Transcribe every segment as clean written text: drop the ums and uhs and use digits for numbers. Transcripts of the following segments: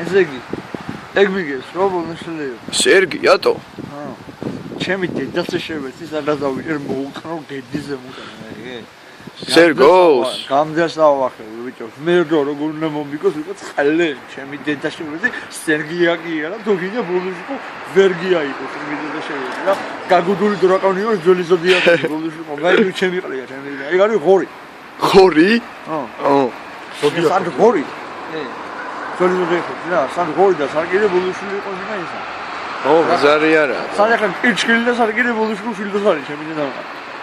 ესეგი ეგმიგეს რო ბოლოშლეო სერგი ატო ჩემი დედაც შევეცი სადაც დავიჭერ მოუყნო დედიზე მუტანე სერგოს გამძასავახე ბიჭო მე როგორ უნდა მომიგოს ვიყო ცხელე ჩემი დედა შევეცი სერგია კია რა თუ გინდა ბოლოშკო ვერგია იყო ჩემი დედა შევეცი რა გაგუდული დრაკონიო ძველი ზოდიაკი ბოლოშკო მაინც ჩემი ყლია ჩემი ეგ არის ღორი ღორი ზოდიაკი ღორი ძველი ზოდიაკი რა სად ღორი და სარკინე ბოლოშული იყო მინა ისა ზარი არა სარკინე კიჩკილი და სარკინე ბოლოშული შილდოსარი ჩემი დედა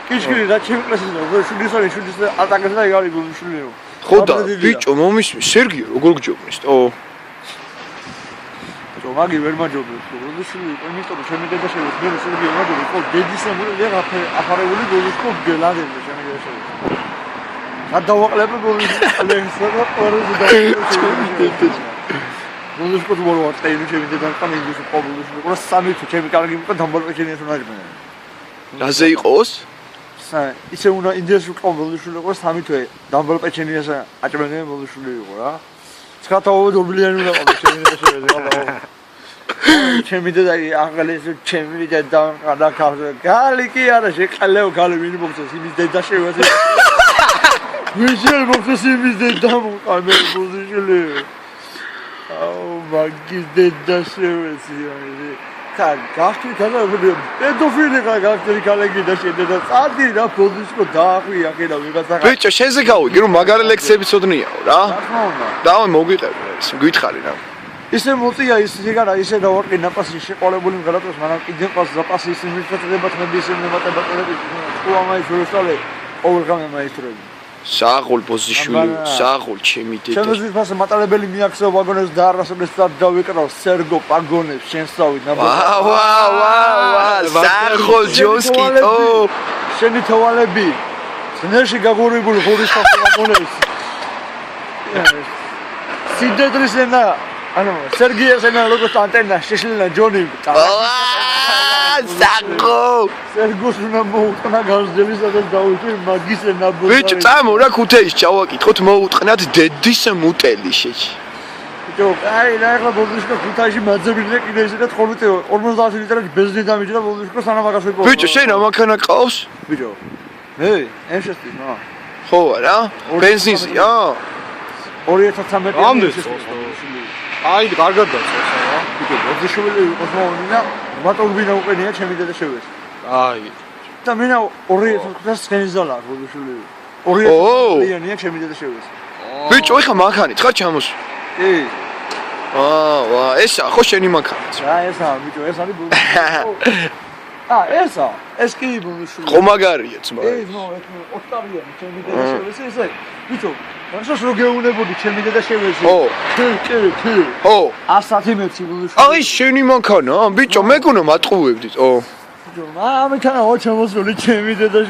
კიჩკილი რა ჩემი კლასის და შილდოსარი შილდოსა ატაკეს და ეგ არის ბოლოშულიო ხოდა ბიჭო მომისმის სერგი როგორ გჯობნის ო მაგი ვერ მაჯობებს ბოლოშული იყო იმიტომ რომ ჩემი დედა შევეცი მე სერგი მაჯობი ხო დედისა მული რა აფარებული ბოლოშკო გელადები ჩემი დედა შევეცი გადავაყლებ ბოლოშკო ალენსა და პაროზი და ბოლოშკო თუ მოვა წაიდი ჩემი დედა კამ ინგლისურ ბოლოშკო ყო სამი თუ ჩემი კარგი მიყო დამბალპეჩენიას უნდა იყვნენ რაზე იყოს ისე უნდა ინგლისურ ბოლოშკო ყო სამი თვე დამბალპეჩენიას აჭმენენ ბოლოშკო იყო რა ცხრათაო დობლიანი უნდა ყო ჩემი დედა შევეცი ჩემი დედა აღალეს ჩემი დედა და გალი კი არა შეყალეო გალი ვინი მომწეს იმის დედა შევეცი ვიშელ მომწეს იმის დედა მოყამე ბოლოშკო აუ მაგის დედა შევეცი გახტი გადავიდე პედოფილი გახტი კალეგი და შედედა წადი რა ბოლოშკო დაახვია კიდე ვიღაცა ბიჭო შენზე გავიგე რომ მაგარი ლექსები ცოდნიაო რა დავე მოგვიყევ გითხარი რა ისე მოწია ისე რა ისე დავარყი ნაპასი შეყოლებული მგალატოს მანამ კიდე ყავს ზაპასი ისე მიწაწდება თმები ისე მემატებაწერები თუ ამაი შევესწავლე ყოველგამე მაისტრები საღოლ პოზიშვილი საღოლ ჩემი დედა ჩემს ფასე მატარებელი მიაქცეო ვაგონებს და არასოდეს დავიკრავ სერგო პაგონებს შენსავით ვა საღოლ ჯოსკიტო შენი თვალები ძნელში გაგურებული ხურის ფასე ვაგონებს სიდედრის ენა ანუ სერგიას ენა როგორც ანტენა შეშლილა ჯონი საღო სერგოს უნდა მოუტყნა გაზდელისა და დაუჭირ მაგის ენა ბიჭო წამო რა ქუთეის ჩავაკითხოთ მოუტყნათ დედის მუტელი შეჭი ბიჭო აი რა ახლა ბოლოშკო ქუთაისში მაძებინე კიდე ისე და 50 ლიტრი ბენზინი დამიჯდა ბოლოშკო სანამ აღარ შეყო ბიჭო შენ რა მანქანა ყავს ბიჭო მე ემშესტი ნა ხო რა ბენზინია 2013 ამდენ აი კარგად დაწეს რა ბიჭო ბოდიშვილი იყოს მოუნა მატორბინა უყენია ჩემი დედა შევეს აი და მენა 2000 სქენიზალა ბოდიშვილი 2000 ლიანია ჩემი დედა შევეს ბიჭო ეხა მანქანით ხარ ჩამოს კი ვა ესა ხო შენი მანქანით რა ესა ბიჭო ეს არის ესა ეს კი ბოდიშვილი ხო მაგარია ძმა ნო ეს ოსტარიანი ჩემი დედა შევეს ესე ბიჭო რაშოს რო გეუნებოდი ჩემი დედა შევესი კი ხო 110 მეცი ბოდიშვილი აი შენი მანქანა ბიჭო მე გონა მატყუებდით ბიჭო ამეთან 20 ჩემი დედა